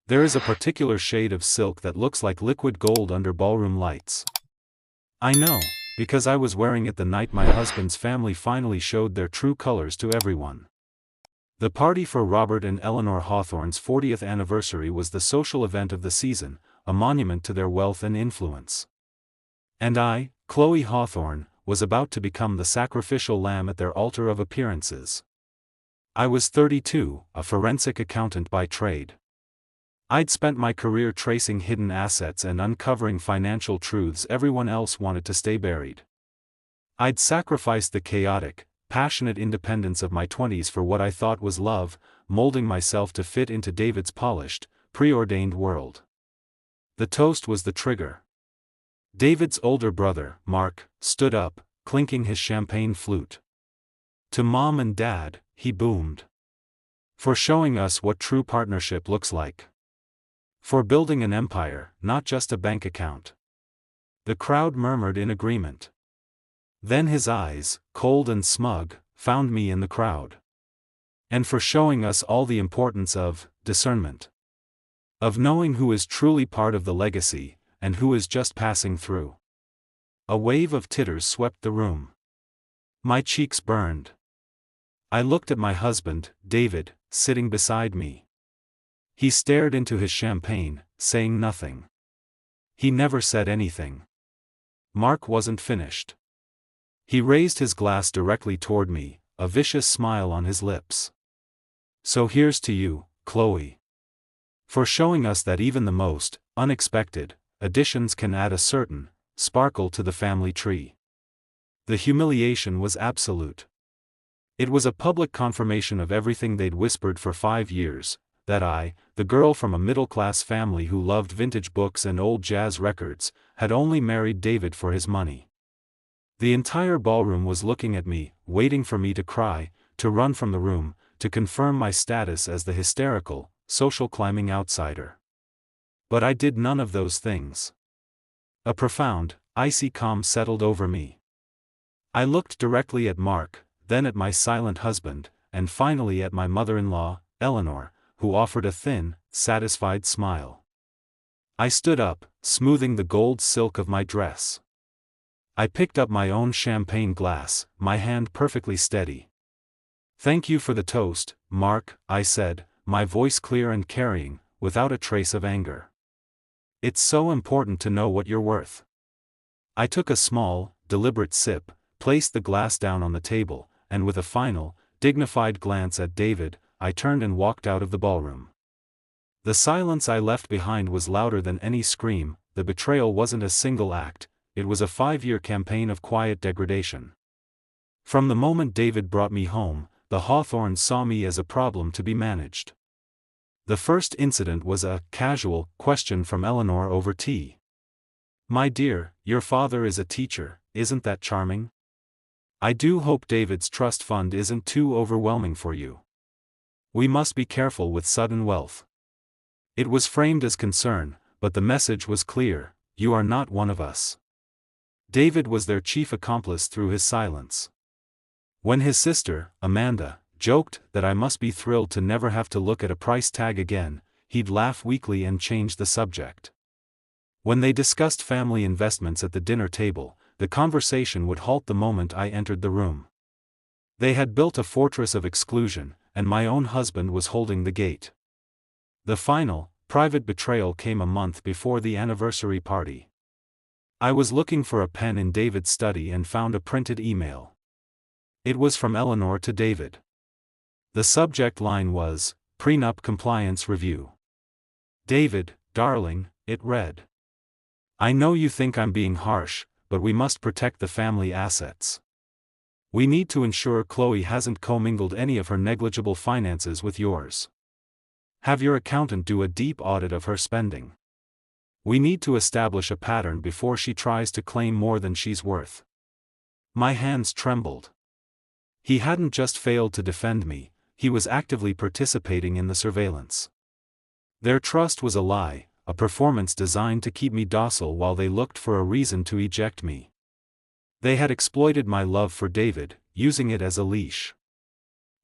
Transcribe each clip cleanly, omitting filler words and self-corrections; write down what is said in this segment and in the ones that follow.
There is a particular shade of silk that looks like liquid gold under ballroom lights. I know, because I was wearing it the night my husband's family finally showed their true colors to everyone. The party for Robert and Eleanor Hawthorne's 40th anniversary was the social event of the season, a monument to their wealth and influence. And I, Chloe Hawthorne, was about to become the sacrificial lamb at their altar of appearances. I was 32, a forensic accountant by trade. I'd spent my career tracing hidden assets and uncovering financial truths everyone else wanted to stay buried. I'd sacrificed the chaotic, passionate independence of my 20s for what I thought was love, molding myself to fit into David's polished, preordained world. The toast was the trigger. David's older brother, Mark, stood up, clinking his champagne flute. To Mom and Dad, he boomed. For showing us what true partnership looks like. For building an empire, not just a bank account. The crowd murmured in agreement. Then his eyes, cold and smug, found me in the crowd. And for showing us all the importance of discernment. Of knowing who is truly part of the legacy, and who is just passing through. A wave of titters swept the room. My cheeks burned. I looked at my husband, David, sitting beside me. He stared into his champagne, saying nothing. He never said anything. Mark wasn't finished. He raised his glass directly toward me, a vicious smile on his lips. So here's to you, Chloe. For showing us that even the most unexpected additions can add a certain sparkle to the family tree. The humiliation was absolute. It was a public confirmation of everything they'd whispered for 5 years, that I, the girl from a middle-class family who loved vintage books and old jazz records, had only married David for his money. The entire ballroom was looking at me, waiting for me to cry, to run from the room, to confirm my status as the hysterical, social climbing outsider. But I did none of those things. A profound, icy calm settled over me. I looked directly at Mark, then at my silent husband, and finally at my mother-in-law, Eleanor, who offered a thin, satisfied smile. I stood up, smoothing the gold silk of my dress. I picked up my own champagne glass, my hand perfectly steady. "Thank you for the toast, Mark," I said, my voice clear and carrying, without a trace of anger. "It's so important to know what you're worth." I took a small, deliberate sip, placed the glass down on the table, and with a final, dignified glance at David, I turned and walked out of the ballroom. The silence I left behind was louder than any scream. The betrayal wasn't a single act, it was a 5-year campaign of quiet degradation. From the moment David brought me home, the Hawthornes saw me as a problem to be managed. The first incident was a casual question from Eleanor over tea. "My dear, your father is a teacher, isn't that charming? I do hope David's trust fund isn't too overwhelming for you. We must be careful with sudden wealth." It was framed as concern, but the message was clear: you are not one of us. David was their chief accomplice through his silence. When his sister, Amanda, joked that I must be thrilled to never have to look at a price tag again, he'd laugh weakly and change the subject. When they discussed family investments at the dinner table, the conversation would halt the moment I entered the room. They had built a fortress of exclusion, and my own husband was holding the gate. The final, private betrayal came a month before the anniversary party. I was looking for a pen in David's study and found a printed email. It was from Eleanor to David. The subject line was, "Prenup Compliance Review." "David, darling," it read. "I know you think I'm being harsh, but we must protect the family assets. We need to ensure Chloe hasn't commingled any of her negligible finances with yours. Have your accountant do a deep audit of her spending. We need to establish a pattern before she tries to claim more than she's worth." My hands trembled. He hadn't just failed to defend me, he was actively participating in the surveillance. Their trust was a lie, a performance designed to keep me docile while they looked for a reason to eject me. They had exploited my love for David, using it as a leash.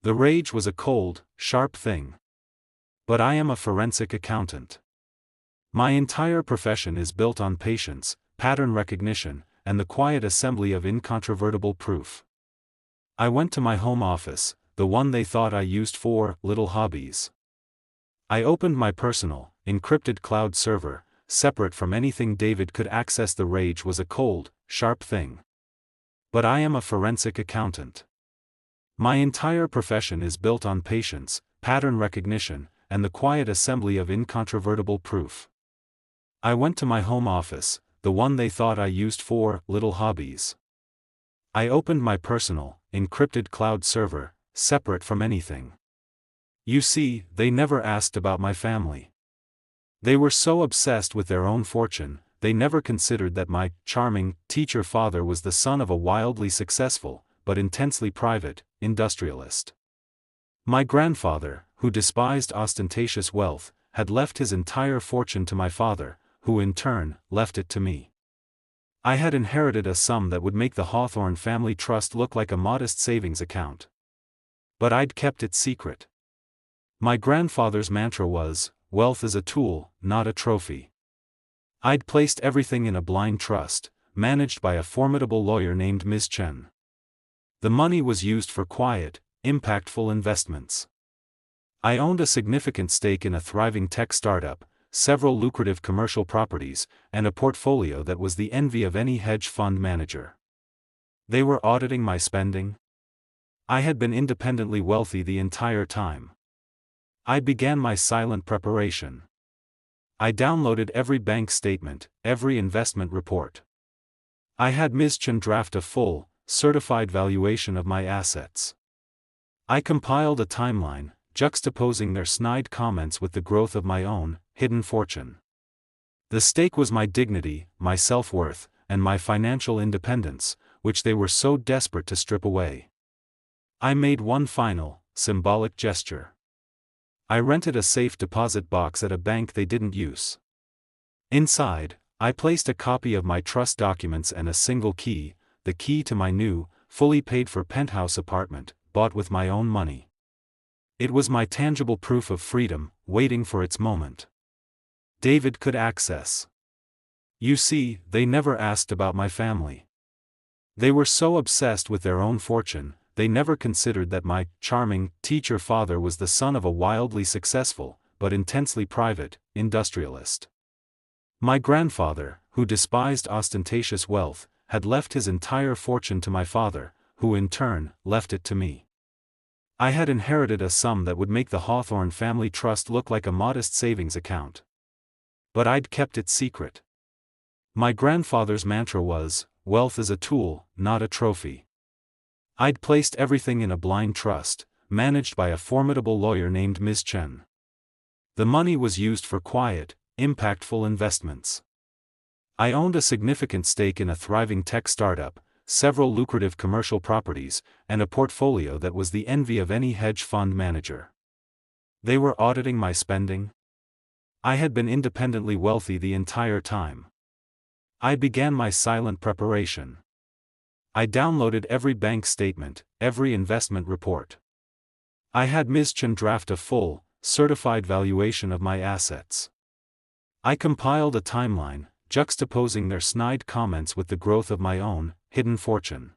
The rage was a cold, sharp thing. But I am a forensic accountant. My entire profession is built on patience, pattern recognition, and the quiet assembly of incontrovertible proof. I went to my home office, the one they thought I used for little hobbies. I opened my personal, encrypted cloud server, separate from anything David could access. The rage was a cold, sharp thing. But I am a forensic accountant. My entire profession is built on patience, pattern recognition, and the quiet assembly of incontrovertible proof. I went to my home office, the one they thought I used for little hobbies. I opened my personal, encrypted cloud server, separate from anything. You see, they never asked about my family. They were so obsessed with their own fortune, they never considered that my charming teacher father was the son of a wildly successful, but intensely private, industrialist. My grandfather, who despised ostentatious wealth, had left his entire fortune to my father, who in turn left it to me. I had inherited a sum that would make the Hawthorne family trust look like a modest savings account. But I'd kept it secret. My grandfather's mantra was, "Wealth is a tool, not a trophy." I'd placed everything in a blind trust, managed by a formidable lawyer named Ms. Chen. The money was used for quiet, impactful investments. I owned a significant stake in a thriving tech startup, several lucrative commercial properties, and a portfolio that was the envy of any hedge fund manager. They were auditing my spending. I had been independently wealthy the entire time. I began my silent preparation. I downloaded every bank statement, every investment report. I had Ms. Chen draft a full, certified valuation of my assets. I compiled a timeline, juxtaposing their snide comments with the growth of my own, hidden fortune. The stake was my dignity, my self-worth, and my financial independence, which they were so desperate to strip away. I made one final, symbolic gesture. I rented a safe deposit box at a bank they didn't use. Inside, I placed a copy of my trust documents and a single key, the key to my new, fully paid-for penthouse apartment, bought with my own money. It was my tangible proof of freedom, waiting for its moment. David could access. You see, they never asked about my family. They were so obsessed with their own fortune, they never considered that my charming teacher father was the son of a wildly successful, but intensely private, industrialist. My grandfather, who despised ostentatious wealth, had left his entire fortune to my father, who in turn left it to me. I had inherited a sum that would make the Hawthorne family trust look like a modest savings account. But I'd kept it secret. My grandfather's mantra was, "Wealth is a tool, not a trophy." I'd placed everything in a blind trust, managed by a formidable lawyer named Ms. Chen. The money was used for quiet, impactful investments. I owned a significant stake in a thriving tech startup, several lucrative commercial properties, and a portfolio that was the envy of any hedge fund manager. They were auditing my spending. I had been independently wealthy the entire time. I began my silent preparation. I downloaded every bank statement, every investment report. I had Ms. Chen draft a full, certified valuation of my assets. I compiled a timeline, juxtaposing their snide comments with the growth of my own, hidden fortune.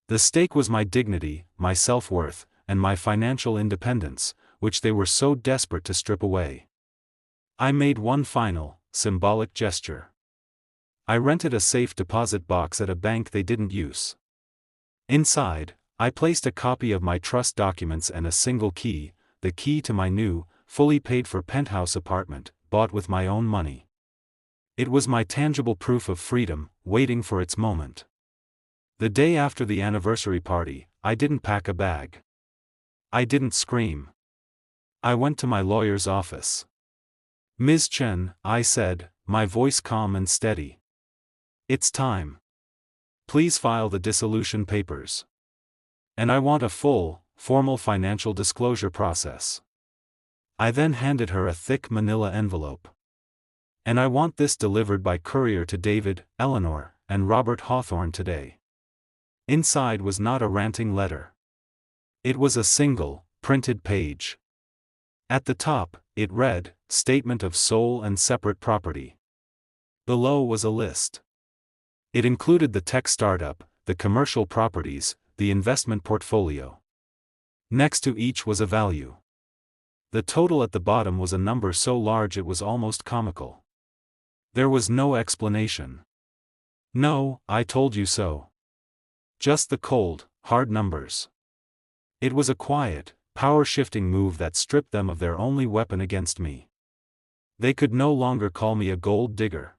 The stake was my dignity, my self-worth, and my financial independence, which they were so desperate to strip away. I made one final, symbolic gesture. I rented a safe deposit box at a bank they didn't use. Inside, I placed a copy of my trust documents and a single key, the key to my new, fully paid-for penthouse apartment, bought with my own money. It was my tangible proof of freedom, waiting for its moment. The day after the anniversary party, I didn't pack a bag. I didn't scream. I went to my lawyer's office. "Ms. Chen," I said, my voice calm and steady. "It's time. Please file the dissolution papers. And I want a full, formal financial disclosure process." I then handed her a thick manila envelope. "And I want this delivered by courier to David, Eleanor, and Robert Hawthorne today." Inside was not a ranting letter. It was a single, printed page. At the top, it read, Statement of Sole and Separate Property. Below was a list. It included the tech startup, the commercial properties, the investment portfolio. Next to each was a value. The total at the bottom was a number so large it was almost comical. There was no explanation. No, I told you so. Just the cold, hard numbers. It was a quiet, power-shifting move that stripped them of their only weapon against me. They could no longer call me a gold digger.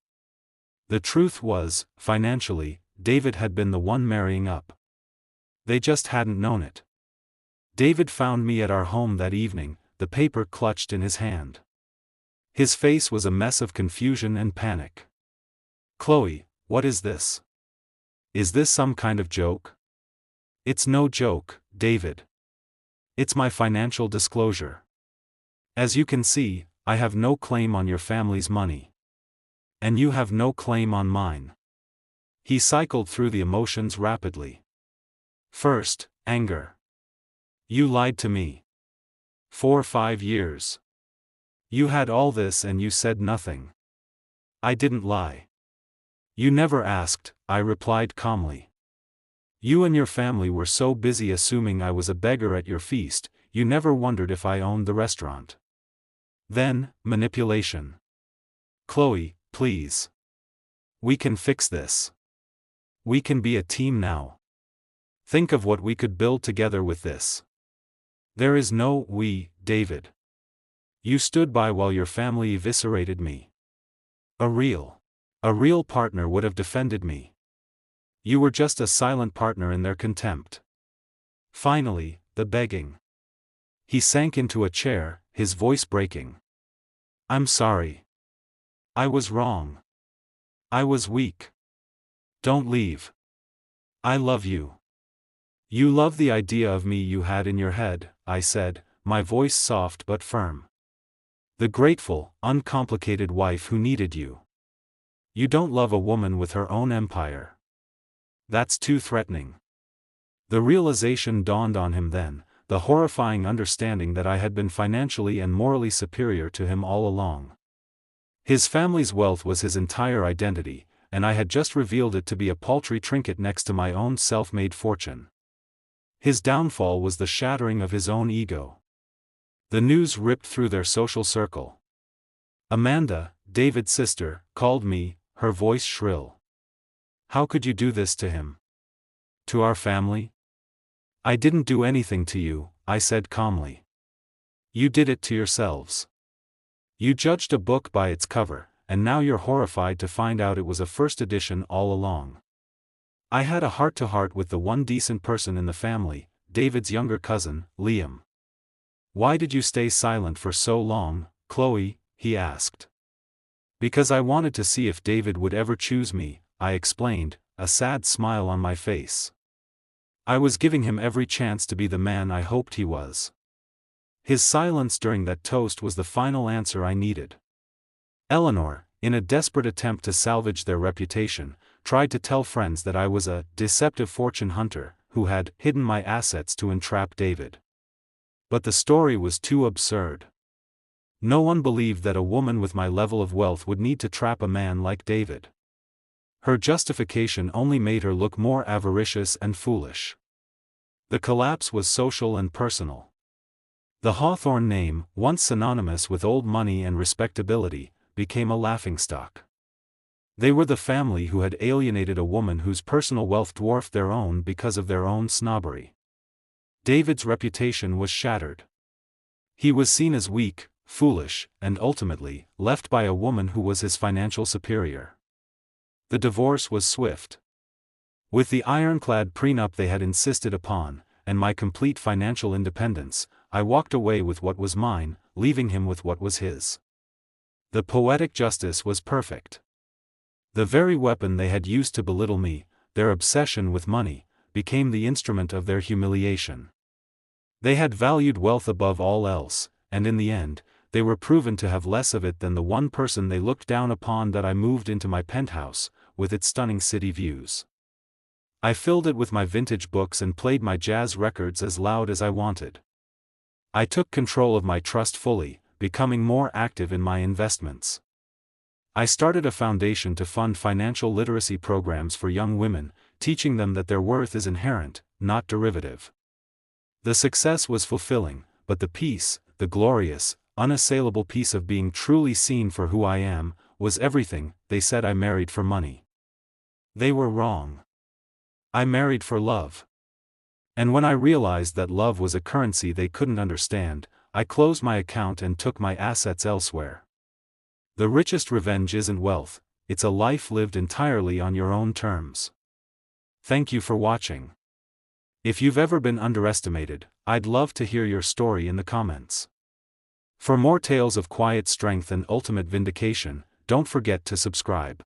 The truth was, financially, David had been the one marrying up. They just hadn't known it. David found me at our home that evening, the paper clutched in his hand. His face was a mess of confusion and panic. "Chloe, what is this? Is this some kind of joke?" "It's no joke, David. It's my financial disclosure. As you can see, I have no claim on your family's money. And you have no claim on mine." He cycled through the emotions rapidly. First, anger. "You lied to me. For 5 years. You had all this and you said nothing." "I didn't lie. You never asked," I replied calmly. "You and your family were so busy assuming I was a beggar at your feast, you never wondered if I owned the restaurant." Then, manipulation. "Chloe, please. We can fix this. We can be a team now. Think of what we could build together with this." "There is no we, David. You stood by while your family eviscerated me. A real partner would have defended me. You were just a silent partner in their contempt." Finally, the begging. He sank into a chair, his voice breaking. "I'm sorry. I was wrong. I was weak. Don't leave. I love you." "You love the idea of me you had in your head," I said, my voice soft but firm. "The grateful, uncomplicated wife who needed you. You don't love a woman with her own empire. That's too threatening." The realization dawned on him then, the horrifying understanding that I had been financially and morally superior to him all along. His family's wealth was his entire identity, and I had just revealed it to be a paltry trinket next to my own self-made fortune. His downfall was the shattering of his own ego. The news ripped through their social circle. Amanda, David's sister, called me, her voice shrill. "How could you do this to him? To our family?" "I didn't do anything to you," I said calmly. "You did it to yourselves. You judged a book by its cover, and now you're horrified to find out it was a first edition all along." I had a heart-to-heart with the one decent person in the family, David's younger cousin, Liam. "Why did you stay silent for so long, Chloe?" he asked. "Because I wanted to see if David would ever choose me," I explained, a sad smile on my face. I was giving him every chance to be the man I hoped he was. His silence during that toast was the final answer I needed. Eleanor, in a desperate attempt to salvage their reputation, tried to tell friends that I was a deceptive fortune hunter, who had hidden my assets to entrap David. But the story was too absurd. No one believed that a woman with my level of wealth would need to trap a man like David. Her justification only made her look more avaricious and foolish. The collapse was social and personal. The Hawthorne name, once synonymous with old money and respectability, became a laughingstock. They were the family who had alienated a woman whose personal wealth dwarfed their own because of their own snobbery. David's reputation was shattered. He was seen as weak, foolish, and ultimately, left by a woman who was his financial superior. The divorce was swift. With the ironclad prenup they had insisted upon, and my complete financial independence, I walked away with what was mine, leaving him with what was his. The poetic justice was perfect. The very weapon they had used to belittle me, their obsession with money, became the instrument of their humiliation. They had valued wealth above all else, and in the end, they were proven to have less of it than the one person they looked down upon that I moved into my penthouse, with its stunning city views. I filled it with my vintage books and played my jazz records as loud as I wanted. I took control of my trust fully, becoming more active in my investments. I started a foundation to fund financial literacy programs for young women, teaching them that their worth is inherent, not derivative. The success was fulfilling, but the peace, the glorious, unassailable peace of being truly seen for who I am, was everything. They said I married for money. They were wrong. I married for love. And when I realized that love was a currency they couldn't understand, I closed my account and took my assets elsewhere. The richest revenge isn't wealth, it's a life lived entirely on your own terms. Thank you for watching. If you've ever been underestimated, I'd love to hear your story in the comments. For more tales of quiet strength and ultimate vindication, don't forget to subscribe.